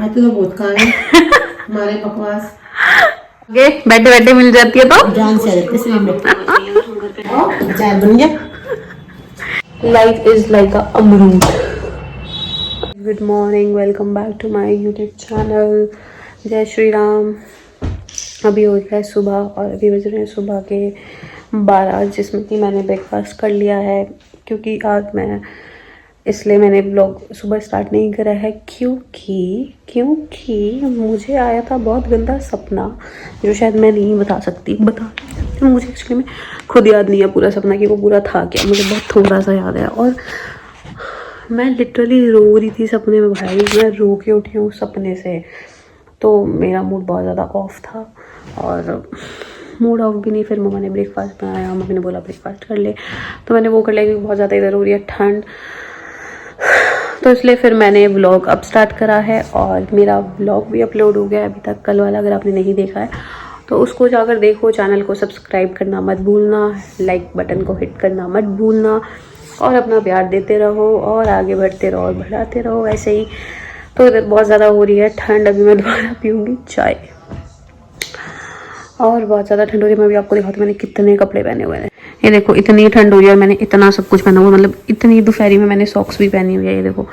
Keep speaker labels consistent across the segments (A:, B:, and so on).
A: हाँ तो बहुत काम है हमारे बकवास
B: आगे बैठे बैठे मिल जाती है तो
A: जान से इसलिए अचार बन गया।
B: लाइफ इज लाइक अ अमरूद। Good morning, welcome back to my YouTube channel. जय श्री राम। अभी हो गया है सुबह और अभी बज रहे हैं सुबह के 12, जिसमें कि मैंने ब्रेकफास्ट कर लिया है। क्योंकि आज मैं इसलिए मैंने ब्लॉग सुबह स्टार्ट नहीं करा है क्योंकि मुझे आया था बहुत गंदा सपना, जो शायद मैं नहीं बता सकती। मुझे एक्चुअली में खुद याद नहीं है पूरा सपना कि वो पूरा था क्या। मुझे बहुत थोड़ा सा याद है और मैं लिटरली रो रही थी सपने में। भाई मैं रो के उठी हूँ सपने से, तो मेरा मूड बहुत ज़्यादा ऑफ था। और मूड ऑफ भी नहीं, फिर मम्मा ने ब्रेकफास्ट बनाया। मम्मी ने बोला ब्रेकफास्ट कर ले, तो मैंने वो कर लिया क्योंकि बहुत ज़्यादा इधर हो रही है ठंड, तो इसलिए फिर मैंने व्लॉग अब स्टार्ट करा है। और मेरा व्लॉग भी अपलोड हो गया है अभी तक, कल वाला। अगर आपने नहीं देखा है तो उसको जाकर देखो। चैनल को सब्सक्राइब करना मत भूलना, लाइक बटन को हिट करना मत भूलना, और अपना प्यार देते रहो और आगे बढ़ते रहो और बढ़ाते रहो ऐसे ही। तो इधर बहुत ज़्यादा हो रही है ठंड। अभी मैं दोबारा पीऊँगी चाय, और बहुत ज़्यादा ठंड हो रही है। मैं भी आपको दिखाती हूँ मैंने कितने कपड़े पहने हुए हैं। ये देखो इतनी ठंड हो रही है और मैंने इतना सब कुछ पहना हुआ, मतलब इतनी दोपहरी में मैंने सॉक्स भी पहनी हुई है। ये देखो,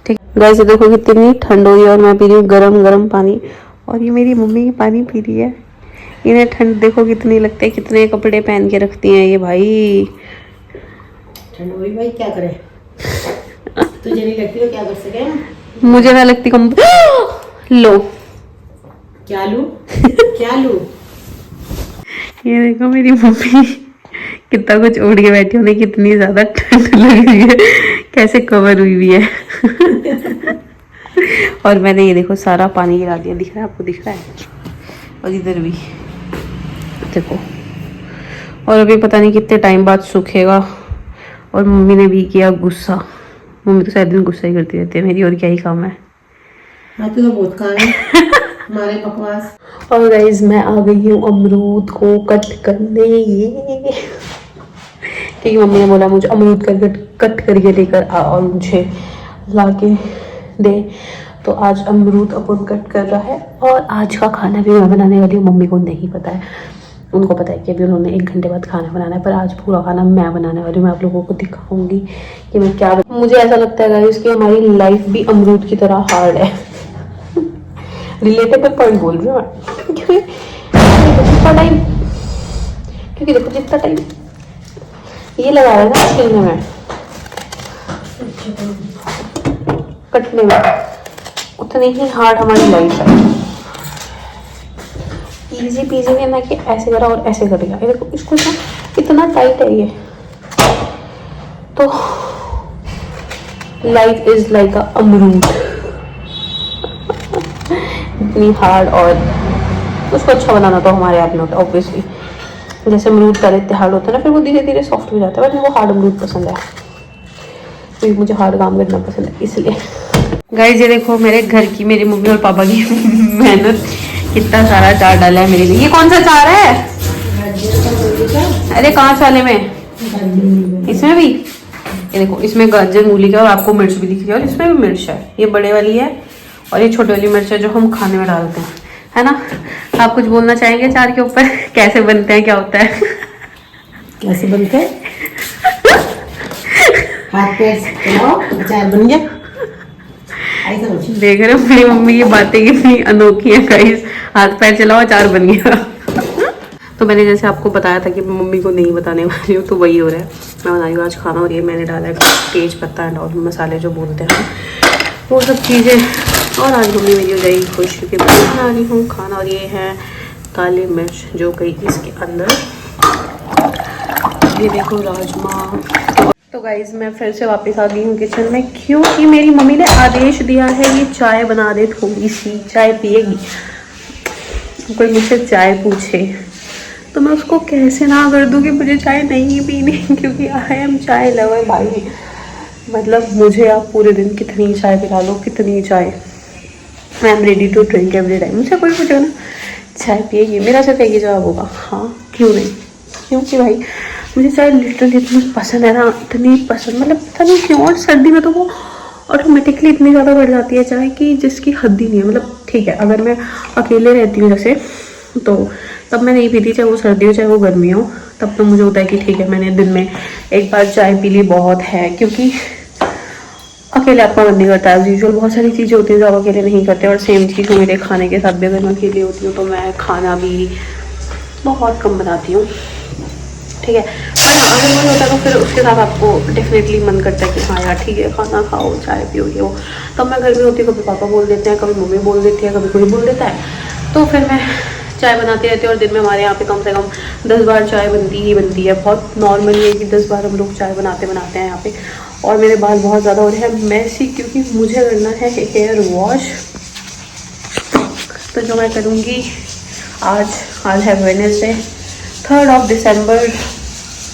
B: ठीक है गाइस, ये देखो कितनी ठंड हो रही है और मैं पी रही हूँ गरम गरम पानी। और ये मेरी मम्मी की पानी पी रही है। इन्हें ठंड देखो कितनी लगती है, कितने कपड़े पहन के रखती हैं ये। भाई
A: ठंड हो रही भाई, क्या करे, तुझे नहीं लगती तो क्या कर सके।
B: मुझे ना लगती कम लो
A: क्या लूं क्या लूं।
B: ये देखो मेरी मम्मी कितना कुछ ओढ़ के बैठी, उन्हें कितनी ज्यादा ठंड लग रही है, कैसे कवर हुई हुई है। और मैंने ये देखो सारा पानी गिरा दिया, दिख रहा है आपको, दिख रहा है। और इधर भी देखो, और अभी पता नहीं कितने टाइम बाद सूखेगा। और मम्मी ने भी किया गुस्सा। मम्मी तो शायद दिन गुस्सा ही करती रहती है मेरी, और क्या ही काम है।
A: हाँ तो बहुत काम है हमारे बकवास।
B: और गाइज मैं आ गई हूँ अमरूद को कट करने, क्योंकि मम्मी ने बोला मुझे अमरूद कट करके लेकर आ और मुझे ला के दे। तो आज अमरूद अपन कट कर रहा है और आज का खाना भी मैं बनाने वाली हूँ। मम्मी को नहीं पता है, उनको पता है कि अभी उन्होंने 1 घंटे बाद खाना बनाना है, पर आज पूरा खाना मैं बनाने वाली हूँ। मैं आप लोगों को दिखाऊंगी कि मैं क्या मुझे ऐसा लगता है गाइस कि हमारी लाइफ भी अमरूद की तरह हार्ड है। रिलेटेबल पॉइंट बोल रही हूँ मैं, क्योंकि देखो जितना टाइम ये लगा रहा है ना छिलने में, कटने में, उतनी ही हार्ड हमारी लाइफ है। इजी पीजी ने ना कि ऐसे करा और ऐसे कर दिया। ये देखो इसको ना कितना टाइट है ये। तो लाइफ इज लाइक अ अमरूद, इतनी हार्ड। और उसको अच्छा बनाना तो हमारे हाथ में होता है ऑब्वियसली। जैसे अमरूद पहले इतने हार्ड होता है ना, फिर वो धीरे धीरे सॉफ्ट हो जाता है। बट मुझे वो हार्ड अमरूद पसंद है, क्योंकि मुझे हार्ड काम करना पसंद है इसलिए। गाइस ये देखो मेरे घर की, मेरी मम्मी और पापा की मेहनत, कितना सारा अचार डाला है मेरे लिए। ये कौन सा अचार है? अरे कांच वाले में, इसमें भी ये देखो, इसमें गाजर मूली का, और आपको मिर्च भी दिख रही है, और इसमें भी मिर्च है। ये बड़े वाली है और ये छोटी वाली मिर्च है जो हम खाने में डालते हैं, है ना। आप कुछ बोलना चाहेंगे अचार के ऊपर? कैसे बनते हैं, क्या होता है?
A: कैसे बनते हैं? हाथ पैर चलाओ अचार बन गया।
B: देख रहे हो मेरी मम्मी की बातें कितनी अनोखी है गाइस। हाथ पैर चलाओ अचार बन गया। तो मैंने जैसे आपको बताया था कि मम्मी को नहीं बताने वाली हूँ, तो वही हो रहा है। मैं बना रही हूँ आज खाना, और ये मैंने डाला है तेज पत्ता एंड और मसाले जो बोलते हैं वो सब चीज़ें। और आज मम्मी मेरी हो जाएगी खुश क्योंकि मैं बना रही हूँ खाना। और ये है काली मिर्च जो गई इसके अंदर। ये देखो राजमा। तो गाइज मैं फिर से वापस आ गई हूँ किचन में, क्योंकि मेरी मम्मी ने आदेश दिया है ये चाय बना दे, थोड़ी सी चाय पिएगी। कोई मुझसे चाय पूछे तो मैं उसको कैसे ना कर दूँ कि मुझे चाय नहीं पीनी, क्योंकि आई एम चाय लवर भाई। मतलब मुझे आप पूरे दिन कितनी चाय पिला लो, कितनी चाय, I am ready to drink every time. मुझे कोई पूछेगा ना चाय पिएगी, मेरा सिर्फ एक ही जवाब होगा, हाँ क्यों नहीं। क्योंकि भाई मुझे चाय लिटरली इतनी पसंद है ना, इतनी पसंद, मतलब पता नहीं क्यों। और सर्दी में तो वो ऑटोमेटिकली इतनी ज़्यादा बढ़ जाती है चाय की जिसकी हद ही नहीं है। मतलब ठीक है, अगर मैं अकेले रहती हूँ जैसे, तो तब मैं नहीं पीती, चाहे वो सर्दी हो चाहे वो गर्मी हो। तब तो मुझे होता है कि ठीक है, मैंने दिन में एक बार चाय पी ली बहुत है, क्योंकि अकेले आपका मन नहीं करता है। यूजुअल बहुत सारी चीज़ें होती हैं जो आप अकेले नहीं करते। और सेम चीज़ मेरे खाने के साथ भी, अगर मैं अकेले होती हूँ तो मैं खाना भी बहुत कम बनाती हूँ, ठीक है। पर हाँ, अगर मन होता है तो फिर उसके साथ आपको डेफिनेटली मन करता है कि हाँ यार ठीक है, खाना खाओ, चाय पियो, ये हो। तब मैं घर में होती हूँ, कभी पापा बोल देते हैं, कभी मम्मी बोल देती है, कभी कोई बोल देता है, तो फिर मैं चाय बनाती रहती हूँ। और दिन में हमारे यहाँ पे कम से कम 10 बार चाय बनती ही बनती है। बहुत नॉर्मली है कि 10 बार हम लोग चाय बनाते हैं यहाँ पे। और मेरे बाल बहुत ज़्यादा हो रहे हैं मैसी, क्योंकि मुझे करना है हेयर वॉश। तो जो मैं करूँगी आज है वेडनेसडे, 3 दिसंबर,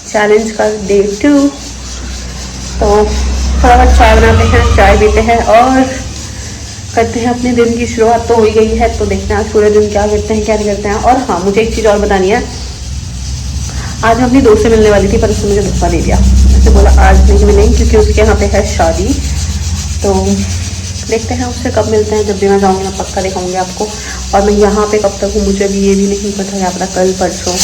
B: चैलेंज का डे 2। तो थोड़ा बहुत चाय बनाते हैं, चाय पीते हैं और करते हैं अपने दिन की शुरुआत। तो हो ही गई है, तो देखते हैं आज पूरे दिन क्या करते हैं क्या नहीं करते हैं। और हाँ, मुझे एक चीज़ और बतानी है। आज मैं अपनी दोस्त से मिलने वाली थी, पर उसने मुझे धोखा दे दिया। उसने बोला आज नहीं मिलेंगे क्योंकि उसके यहाँ पे है शादी। तो देखते हैं उससे कब मिलते हैं। जब भी मैं जाऊँगी मैं पक्का दिखाऊंगी आपको। और मैं यहाँ पे कब तक हूँ मुझे भी ये भी नहीं पता, क्या पता कल परसों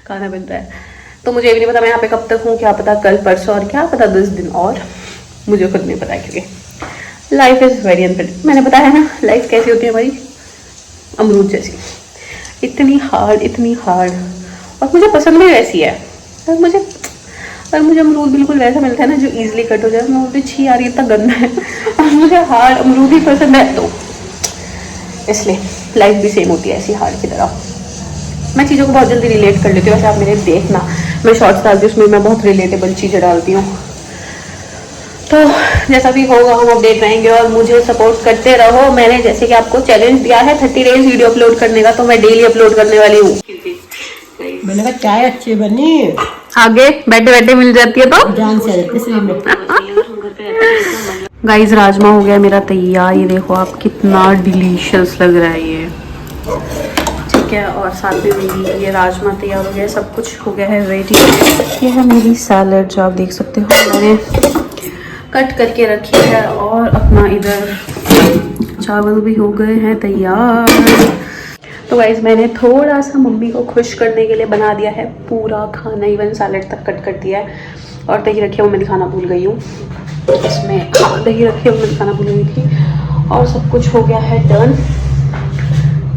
B: खाना बनता है, तो मुझे भी नहीं पता मैं यहाँ पे कब तक हूँ। क्या पता कल परसों, और क्या पता 10 दिन और, मुझे खुद नहीं पता है। क्योंकि लाइफ इज़ वेरी अनप्रेडिक्टेबल। मैंने बताया ना लाइफ कैसी होती है भाई, अमरूद जैसी, इतनी हार्ड। और मुझे पसंद भी वैसी है। और मुझे अमरूद बिल्कुल वैसा मिलता है ना जो ईजिली कट हो जाए, मैं बोलती छी यार ये इतना गंदा है। और मुझे हार्ड अमरूद ही पसंद है, तो इसलिए लाइफ भी सेम होती है ऐसी हार्ड की तरह। मैं चीज़ों को बहुत जल्दी रिलेट कर लेती हूँ। वैसे आप मेरे देखना, मैं शॉर्ट्स डालती हूँ उसमें मैं बहुत रिलेटेबल चीज़ें डालती हूँ। तो जैसा भी होगा हम अपडेट रहेंगे और मुझे सपोर्ट करते रहो। मैंने जैसे कि आपको चैलेंज दिया है 30 डेज वीडियो अपलोड करने का, तो मैं डेली अपलोड करने वाली हूँ।
A: मैंने कहा चाय अच्छी बनी,
B: आगे बैठे बैठे मिल जाती है तो
A: जान से इसलिए मैं
B: गाइस राजमा हो गया मेरा तैयार। ये देखो आप कितना डिलीशियस लग रहा है ये, ठीक है। और साथ में मेरी ये राजमा तैयार हो गया, सब कुछ हो गया है रेडी। ये है मेरी सैलड जो आप देख सकते हो, मैंने कट करके रखी है। और अपना इधर चावल भी हो गए हैं तैयार। तो गाइस मैंने थोड़ा सा मम्मी को खुश करने के लिए बना दिया है पूरा खाना, इवन सैलड तक कट कर दिया है। और दही रखी है वो मैं दिखाना भूल गई हूँ इसमें, हाँ दही रखी है वो मैं दिखाना भूल गई थी। और सब कुछ हो गया है डन।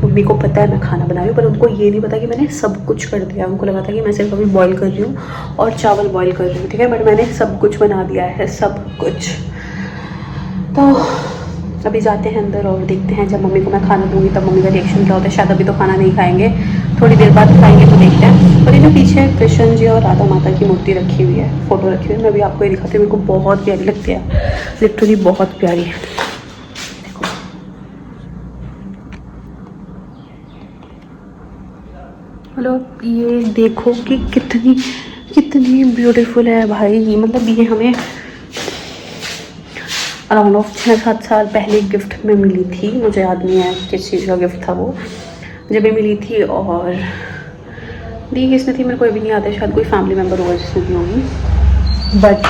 B: मम्मी को पता है मैं खाना बना रही हूँ, पर उनको ये नहीं पता कि मैंने सब कुछ कर दिया। उनको लगा था कि मैं सिर्फ अभी बॉईल कर रही हूँ और चावल बॉईल कर रही हूँ, ठीक है। बट मैंने सब कुछ बना दिया है, सब कुछ। तो अभी जाते हैं अंदर और देखते हैं जब मम्मी को मैं खाना दूंगी तब मम्मी का रिएक्शन क्या होता है। शायद अभी तो खाना नहीं खाएंगे, थोड़ी देर बाद खाएंगे, तो देखते हैं। और ये जो पीछे कृष्ण जी और राधा माता की मूर्ति रखी हुई है, फोटो रखी हुई है, मैं अभी आपको ये दिखाती हूँ। मेरे को बहुत प्यारी लगती है, लिटरली बहुत प्यारी है। मतलब ये देखो कि कितनी ब्यूटीफुल है भाई। मतलब ये हमें अराउंड ऑफ 6-7 साल पहले गिफ्ट में मिली थी। मुझे याद नहीं है किस चीज़ का गिफ्ट था वो, जब भी मिली थी। और दी किसने थी मेरे को भी नहीं आता, शायद कोई फैमिली मेम्बर होगा जिसने दी होगी। बट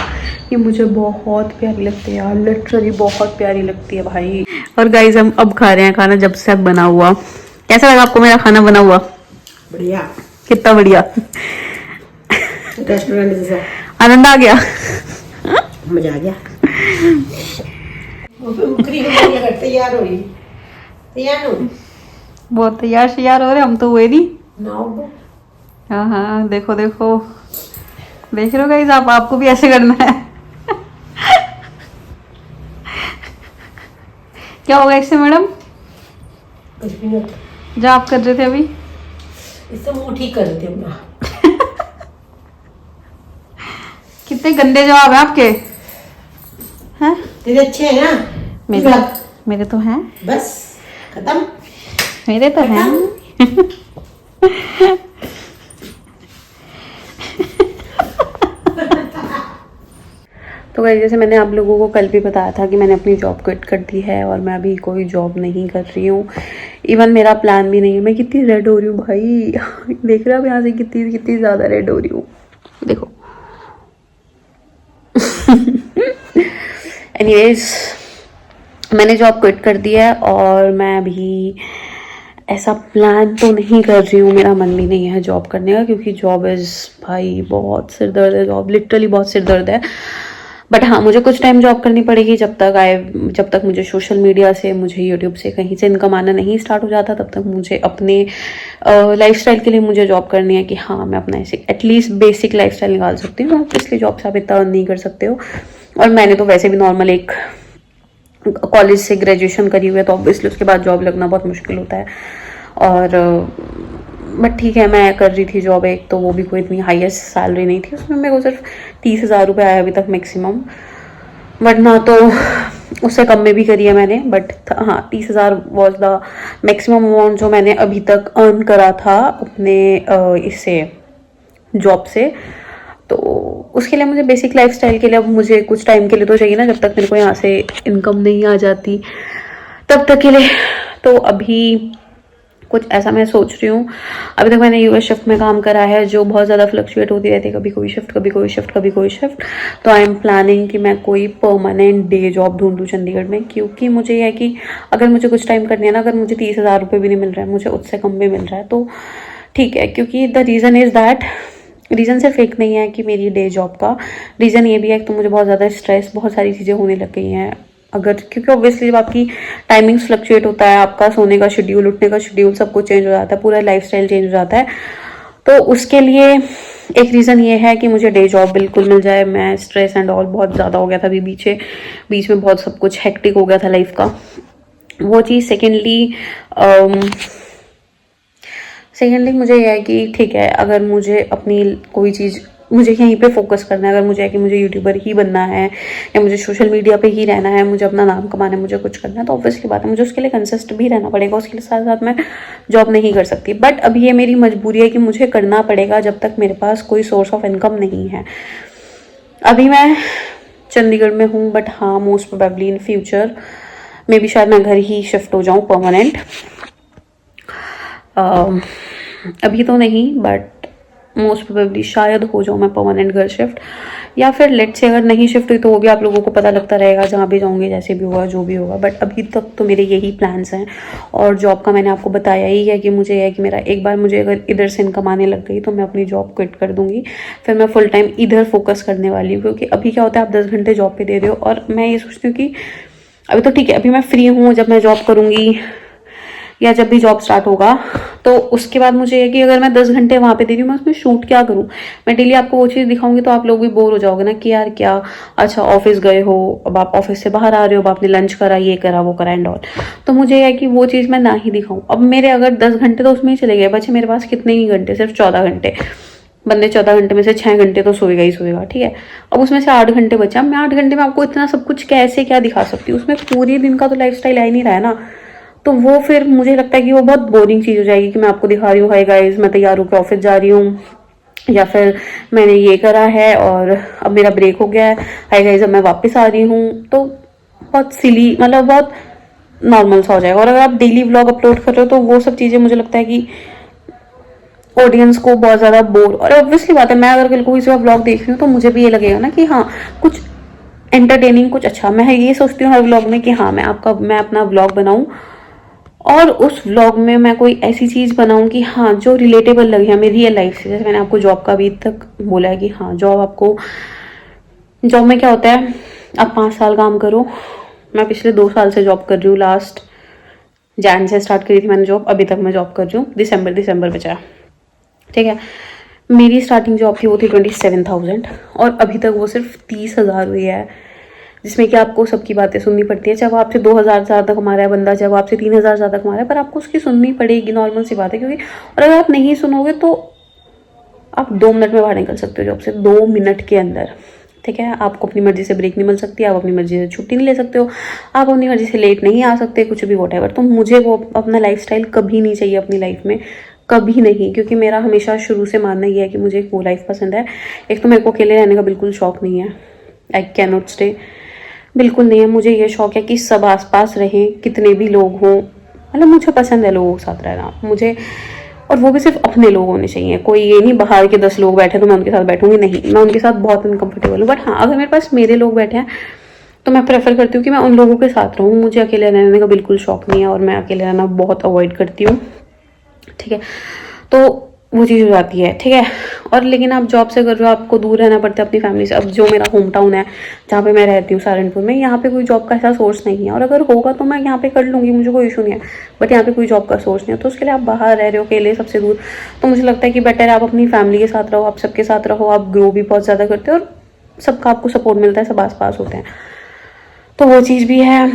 B: ये मुझे बहुत प्यारी लगती है यार, लिटरली बहुत प्यारी लगती है भाई। और गाइस हम अब खा रहे हैं खाना जब से अब बना हुआ। कैसा लगा आपको मेरा खाना बना हुआ?
A: बढ़िया,
B: कितना बढ़िया,
A: रेस्टोरेंट जैसा।
B: आनंद आ गया,
A: मजा आ गया। तैयार हो रही, तैयार हो,
B: बहुत तैयार हो रहे हम तो हुए नहीं।
A: नाउ
B: हाँ हाँ, देखो देखो देख रहे हो गाइस, आपको भी ऐसे करना है। क्या होगा इससे मैडम?
A: कुछ भी नहीं,
B: जो आप कर रहे थे अभी,
A: इससे मुंह ठीक कर देते अपना।
B: कितने गंदे जवाब है आपके हैं?
A: तेरे अच्छे हैं ना?
B: मेरे तो हैं,
A: बस खत्म,
B: मेरे तो हैं। तो गाइस जैसे मैंने आप लोगों को कल भी बताया था कि मैंने अपनी जॉब क्विट कर दी है और मैं अभी कोई जॉब नहीं कर रही हूँ। इवन मेरा प्लान भी नहीं है। मैं कितनी रेड हो रही हूँ भाई, देख रहे हो आप यहाँ से कितनी ज़्यादा रेड हो रही हूँ। देखो एनीवेज मैंने जॉब क्विट कर दिया है और मैं अभी ऐसा प्लान तो नहीं कर रही हूँ, मेरा मन भी नहीं है जॉब करने का, क्योंकि जॉब इज़ भाई बहुत सिर दर्द है, जॉब लिटरली बहुत सिर दर्द है। बट हाँ, मुझे कुछ टाइम जॉब करनी पड़ेगी, जब तक मुझे सोशल मीडिया से, मुझे यूट्यूब से कहीं से इनकम आना नहीं स्टार्ट हो जाता, तब तक मुझे अपने लाइफस्टाइल के लिए मुझे जॉब करनी है कि हाँ मैं अपना ऐसे एटलीस्ट बेसिक लाइफस्टाइल निकाल सकती हूँ। इसलिए जॉब से आप इतना अर्न नहीं कर सकते हो, और मैंने तो वैसे भी नॉर्मल एक कॉलेज से ग्रेजुएशन करी हुई है, तो ऑब्वियसली उसके बाद जॉब लगना बहुत मुश्किल होता है। और बट ठीक है, मैं कर रही थी जॉब एक, तो वो भी कोई इतनी हाईएस्ट सैलरी नहीं थी, उसमें मेरे को सिर्फ 30,000 रुपये आया अभी तक मैक्सिमम, बट ना तो उससे कम में भी करी है मैंने, बट हाँ 30,000 वॉज द मैक्सिमम अमाउंट जो मैंने अभी तक अर्न करा था अपने इससे जॉब से। तो उसके लिए मुझे बेसिक लाइफस्टाइल के लिए अब मुझे कुछ टाइम के लिए तो चाहिए ना, जब तक मेरे को यहाँ से इनकम नहीं आ जाती तब तक के लिए। तो अभी कुछ ऐसा मैं सोच रही हूँ, अभी तक मैंने यूएस शिफ्ट में काम करा है जो बहुत ज़्यादा फ्लक्चुएट होती रहती है, कभी कोई शिफ्ट कभी कोई शिफ्ट कभी कोई शिफ्ट। तो आई एम प्लानिंग कि मैं कोई परमानेंट डे जॉब ढूंढूँ चंडीगढ़ में, क्योंकि मुझे यह है कि अगर मुझे कुछ टाइम करनी है ना, अगर मुझे 30,000 रुपये भी नहीं मिल रहा है, मुझे उससे कम भी मिल रहा है तो ठीक है। क्योंकि the reason is that, reason सिर्फ एक नहीं है कि मेरी डे जॉब का, रीज़न ये भी है कि तो मुझे बहुत ज़्यादा स्ट्रेस, बहुत सारी चीज़ें होने लग गई हैं अगर, क्योंकि ऑब्वियसली जब आपकी टाइमिंग्स फ्लक्चुएट होता है, आपका सोने का शेड्यूल, उठने का शेड्यूल, सब कुछ चेंज हो जाता है, पूरा लाइफस्टाइल चेंज हो जाता है। तो उसके लिए एक रीज़न ये है कि मुझे डे जॉब बिल्कुल मिल जाए। मैं स्ट्रेस एंड ऑल बहुत ज़्यादा हो गया था अभी बीच में बहुत सब कुछ हेक्टिक हो गया था लाइफ का, वो चीज़। सेकेंडली मुझे यह है कि ठीक है, अगर मुझे अपनी कोई चीज़, मुझे यहीं पे फोकस करना है, अगर मुझे है कि मुझे यूट्यूबर ही बनना है या मुझे सोशल मीडिया पे ही रहना है, मुझे अपना नाम कमाना है, मुझे कुछ करना है, तो ऑब्वियसली बात है मुझे उसके लिए कंसिस्ट भी रहना पड़ेगा, उसके लिए साथ साथ मैं जॉब नहीं कर सकती। बट अभी ये मेरी मजबूरी है कि मुझे करना पड़ेगा जब तक मेरे पास कोई सोर्स ऑफ इनकम नहीं है। अभी मैं चंडीगढ़ में हूँ, बट हाँ most probably in future may be शायद मैं घर ही शिफ्ट हो जाऊँ परमानेंट। अभी तो नहीं, बट मोस्ट प्रोबेबली शायद हो जाऊँ मैं परमानेंट घर शिफ्ट, या फिर लेट से अगर नहीं शिफ्ट हुई तो वो भी आप लोगों को पता लगता रहेगा जहाँ भी जाऊँगी, जैसे भी होगा जो भी होगा। बट अभी तक तो मेरे यही प्लान्स हैं। और जॉब का मैंने आपको बताया ही है कि मुझे है कि मेरा एक बार मुझे अगर इधर से इनकम आने लग गई तो मैं अपनी जॉब क्विट कर दूँगी, फिर मैं फुल टाइम इधर फोकस करने वाली हूँ। क्योंकि अभी क्या होता है, आप 10 घंटे जॉब पर दे रहे हो, और मैं ये सोचती हूँ कि अभी तो ठीक है, अभी मैं फ्री हूँ, जब मैं जॉब करूँगी या जब भी जॉब स्टार्ट होगा तो उसके बाद मुझे है कि अगर मैं 10 घंटे वहाँ पे दे रही हूँ, मैं उसमें शूट क्या करूँ। मैं डेली आपको वो चीज़ दिखाऊंगी तो आप लोग भी बोर हो जाओगे ना कि यार क्या, अच्छा ऑफिस गए हो, अब आप ऑफिस से बाहर आ रहे हो, अब आपने लंच करा, ये करा वो करा एंड ऑल। तो मुझे है कि वो चीज़ मैं ना ही दिखाऊँ। अब मेरे अगर 10 घंटे तो उसमें ही चले गए, बचे मेरे पास कितने ही घंटे, सिर्फ 14 घंटे। बंदे 14 घंटे में से 6 घंटे तो सोएगा ही सोएगा, ठीक है। अब उसमें से 8 घंटे बचा, मैं 8 घंटे में आपको इतना सब कुछ कैसे क्या दिखा सकती हूँ, उसमें पूरे दिन का तो लाइफस्टाइल आ ही नहीं रहा है ना। तो वो फिर मुझे लगता है कि वो बहुत बोरिंग चीज़ हो जाएगी कि मैं आपको दिखा रही हूँ, हाय गाइस मैं तैयार होकर ऑफिस जा रही हूँ, या फिर मैंने ये करा है और अब मेरा ब्रेक हो गया है, हाय गाइस अब मैं वापस आ रही हूँ। तो बहुत सिली, मतलब बहुत नॉर्मल सा हो जाएगा। और अगर आप डेली व्लॉग अपलोड कर रहे हो तो वो सब चीज़ें मुझे लगता है कि ऑडियंस को बहुत ज़्यादा बोर, और ऑब्वियसली बात है मैं अगर कल को किसी का व्लॉग देख रही हूँ तो मुझे भी ये लगेगा ना कि हाँ कुछ एंटरटेनिंग, कुछ अच्छा। मैं ये सोचती हूँ हर व्लॉग में कि हाँ मैं अपना व्लॉग बनाऊँ और उस व्लॉग में मैं कोई ऐसी चीज़ बनाऊं कि हाँ जो रिलेटेबल लगे हमें रियल लाइफ से। जैसे मैंने आपको जॉब का अभी तक बोला है कि हाँ जॉब में क्या होता है, आप 5 साल काम करो। मैं पिछले 2 साल से जॉब कर रही हूँ, लास्ट जैन से स्टार्ट करी थी मैंने जॉब, अभी तक मैं जॉब कर रही हूँ, दिसंबर बचा, ठीक है। मेरी स्टार्टिंग जॉब थी वो थी 27,000 और अभी तक वो सिर्फ 30,000 हुई है, जिसमें कि आपको सबकी बातें सुननी पड़ती है। चाहे वो आपसे 2,000 ज़्यादा कमा रहा है बंदा, चाहे वो आपसे 3,000 ज़्यादा कमा रहा है, पर आपको उसकी सुननी पड़ेगी, नॉर्मल सी बात है। क्योंकि और अगर आप नहीं सुनोगे तो आप 2 मिनट में बाहर निकल सकते हो जॉब से, 2 मिनट के अंदर, ठीक है। आपको अपनी मर्जी से ब्रेक नहीं मिल सकती, आप अपनी मर्जी से छुट्टी नहीं ले सकते हो, आप अपनी मर्जी से लेट नहीं आ सकते, कुछ भी वॉटएवर। तो मुझे वो अपना लाइफस्टाइल कभी नहीं चाहिए अपनी लाइफ में, कभी नहीं। क्योंकि मेरा हमेशा शुरू से मानना ये है कि मुझे वो लाइफ पसंद है। एक तो मेरे को अकेले रहने का बिल्कुल शौक नहीं है, आई कैन नॉट स्टे, बिल्कुल नहीं है। मुझे ये शौक है कि सब आसपास रहें, कितने भी लोग हों, मतलब मुझे पसंद है लोगों के साथ रहना मुझे, और वो भी सिर्फ अपने लोग होने चाहिए। कोई ये नहीं बाहर के 10 लोग बैठे तो मैं उनके साथ बैठूंगी, नहीं, मैं उनके साथ बहुत अनकंफर्टेबल हूँ। बट हाँ अगर मेरे पास मेरे लोग बैठे हैं तो मैं प्रेफर करती हूँ कि मैं उन लोगों के साथ रहूँ। मुझे अकेले रहने का बिल्कुल शौक नहीं है और मैं अकेले रहना बहुत अवॉइड करती हूँ, ठीक है। तो वो चीज़ हो जाती है, ठीक है। और लेकिन आप जॉब से कर रहे हो, आपको दूर रहना पड़ता है अपनी फैमिली से। अब जो मेरा होम टाउन है जहाँ पे मैं रहती हूँ सहारनपुर में, यहाँ पे कोई जॉब का ऐसा सोर्स नहीं है, और अगर होगा तो मैं यहाँ पे कर लूँगी, मुझे कोई इशू नहीं है। बट यहाँ पे कोई जॉब का सोर्स नहीं है, तो उसके लिए आप बाहर रह रहे हो अकेले सबसे दूर, तो मुझे लगता है कि बेटर है आप अपनी फैमिली के साथ रहो, आप सबके साथ रहो, आप ग्रो भी बहुत ज़्यादा करते हो और सबका आपको सपोर्ट मिलता है, सब आस पास होते हैं, तो वो चीज़ भी है।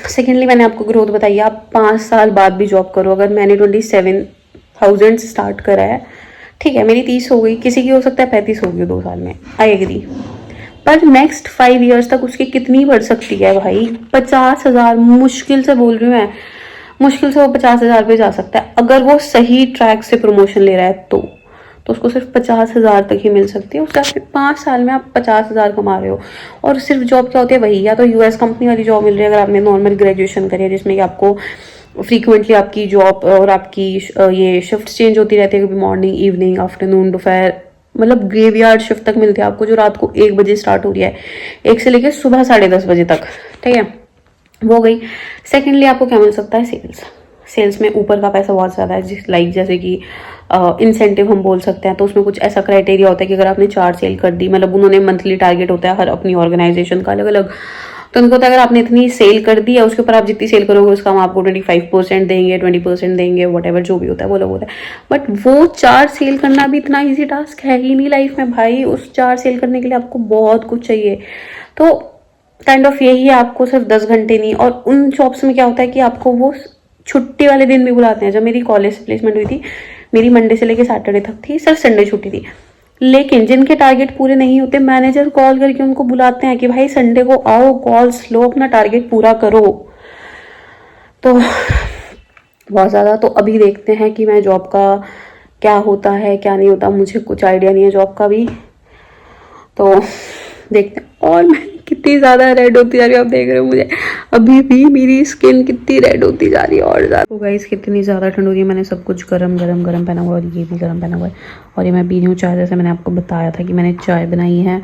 B: सेकेंडली मैंने आपको ग्रोथ बताई, आप 5 साल बाद भी जॉब करो। अगर मैंने 27,000 स्टार्ट करा है, ठीक है, मेरी 30 हो गई, किसी की हो सकता है 35 होगी 2 साल में, आई एग्री, पर नेक्स्ट 5 ईयर्स तक उसकी कितनी बढ़ सकती है भाई? 50,000 मुश्किल से बोल रही हूँ मैं, मुश्किल से वो 50,000 पे जा सकता है अगर वो सही ट्रैक से प्रमोशन ले रहा है तो उसको सिर्फ 50,000 तक ही मिल सकती है। उसके 5 साल में आप 50,000 कमा रहे हो। और सिर्फ जॉब क्या होती है वही, या तो यूएस कंपनी वाली जॉब मिल रही है अगर आपने नॉर्मल ग्रेजुएशन करी है, जिसमें कि आपको फ्रीक्वेंटली आपकी जॉब और आपकी ये शिफ्ट चेंज होती रहती है, कभी मॉर्निंग, इवनिंग, आफ्टरनून, दोपहर, मतलब ग्रेवयार्ड शिफ्ट तक मिलती है आपको, जो रात को 1 बजे स्टार्ट हो रही है, 1 से लेकर सुबह 10:30 बजे तक, ठीक है, वो गई। सेकेंडली आपको क्या मिल सकता है? सेल्स में ऊपर का पैसा बहुत ज़्यादा है, जैसे कि इंसेंटिव हम बोल सकते हैं। तो उसमें कुछ ऐसा क्राइटेरिया होता है कि अगर आपने 4 सेल कर दी, मतलब उन्होंने मंथली टारगेट होता है हर अपनी ऑर्गेनाइजेशन का अलग अलग, तो उनको होता है अगर आपने इतनी सेल कर दी है, उसके ऊपर आप जितनी सेल करोगे उसका हम आपको 25% देंगे, 20% देंगे, वटेवर जो भी होता है वो लोग होता है। बट वो 4 सेल करना भी इतना ईजी टास्क है ही नहीं लाइफ में भाई। उस 4 सेल करने के लिए आपको बहुत कुछ चाहिए। तो काइंड ऑफ यही है, आपको सिर्फ 10 घंटे नहीं। और उन जॉब्स में क्या होता है कि आपको वो छुट्टी वाले दिन भी बुलाते हैं। जब मेरी कॉलेज से प्लेसमेंट हुई थी, मेरी मंडे से लेकर सैटरडे तक थी, सिर्फ संडे छुट्टी थी। लेकिन जिनके टारगेट पूरे नहीं होते, मैनेजर कॉल करके उनको बुलाते हैं कि भाई संडे को आओ, कॉल्स लो, अपना टारगेट पूरा करो। तो बहुत ज़्यादा। तो अभी देखते हैं कि मैं जॉब का क्या होता है क्या नहीं होता, मुझे कुछ आइडिया नहीं है जॉब का भी, तो देखते हैं। और मैं कितनी ज़्यादा रेड होती जा रही है, आप देख रहे हो मुझे अभी भी मेरी स्किन कितनी रेड होती जा रही है और ज़्यादा। तो गाइस कितनी ज़्यादा ठंड हो रही है, मैंने सब कुछ गरम पहना हुआ है, और ये भी गरम पहना हुआ है। और ये मैं पी रही हूँ चाय, जैसे मैंने आपको बताया था कि मैंने चाय बनाई है,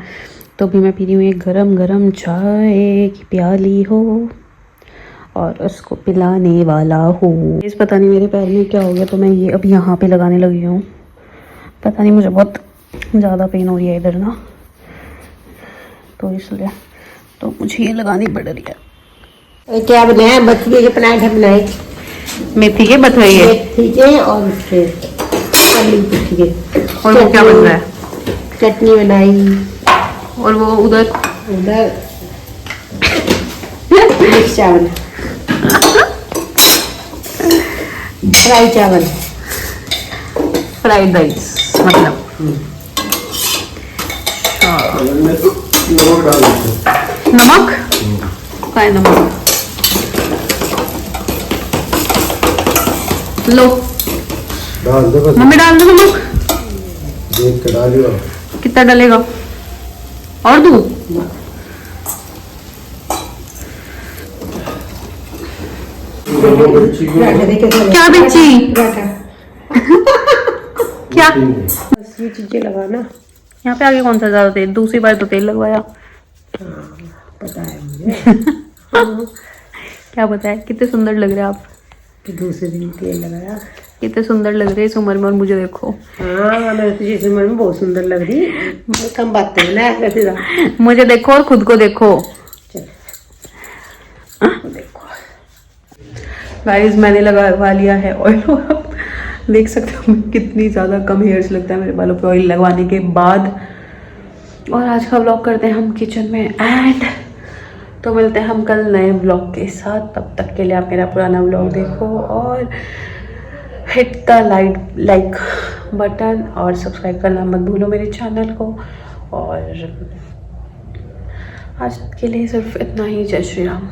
B: तो अभी मैं पी रही हूँ एक गरम चाय की प्याली हो और उसको पिलाने वाला हो। इस पता नहीं मेरे पैर में क्या हो गया, तो मैं ये अब यहाँ पे लगाने लगी हूँ। पता नहीं, मुझे बहुत ज़्यादा पेन हो रही है इधर ना, तो इसलिए तो मुझे ये लगानी पड़ रही है।
A: क्या बनाया? बथुए के पराठे बनाए,
B: मेथी के बथुए,
A: मेथी के और उसके आलू पिट्ठी के।
B: और वो क्या बन रहा है?
A: चटनी बनाई।
B: और वो उधर
A: मिक्स चावल, फ्राई चावल,
B: फ्राइड राइस मतलब। नमक का है, नमक लो,
C: डाल दो बस।
B: मम्मी डाल दो नमक।
C: देख के डालियो।
B: कितना डलेगा? और दूध? क्या बेची? क्या
A: बस ये चीजें लगाना।
B: यहाँ पे आगे कौन सा ज्यादा तेल? दूसरी बार तो तेल लगवाया।
A: पता है मुझे।
B: क्या पता है? कितने सुंदर लग रहे हैं आप।
A: कि दूसरे दिन तेल लगाया।
B: कितने सुंदर लग रहे हैं इस उम्र में, और मुझे देखो।
A: हाँ, मैं तुझे इस उम्र में बहुत सुंदर लग रही। मैं कम बातें बनाया करती था।
B: मुझे देखो और खुद को देखो।
A: चल देखो
B: गाइस, मैंने लगा लिया है ऑयल, और आप देख सकते हो कितनी ज़्यादा कम हेयर्स लगता है मेरे बालों पे ऑयल लगवाने के बाद। और आज का व्लॉग करते हैं हम किचन में एंड, तो मिलते हैं हम कल नए व्लॉग के साथ। तब तक के लिए आप मेरा पुराना व्लॉग देखो और हिट द लाइक बटन और सब्सक्राइब करना मत भूलो मेरे चैनल को। और आज के लिए सिर्फ इतना ही। जय श्री राम।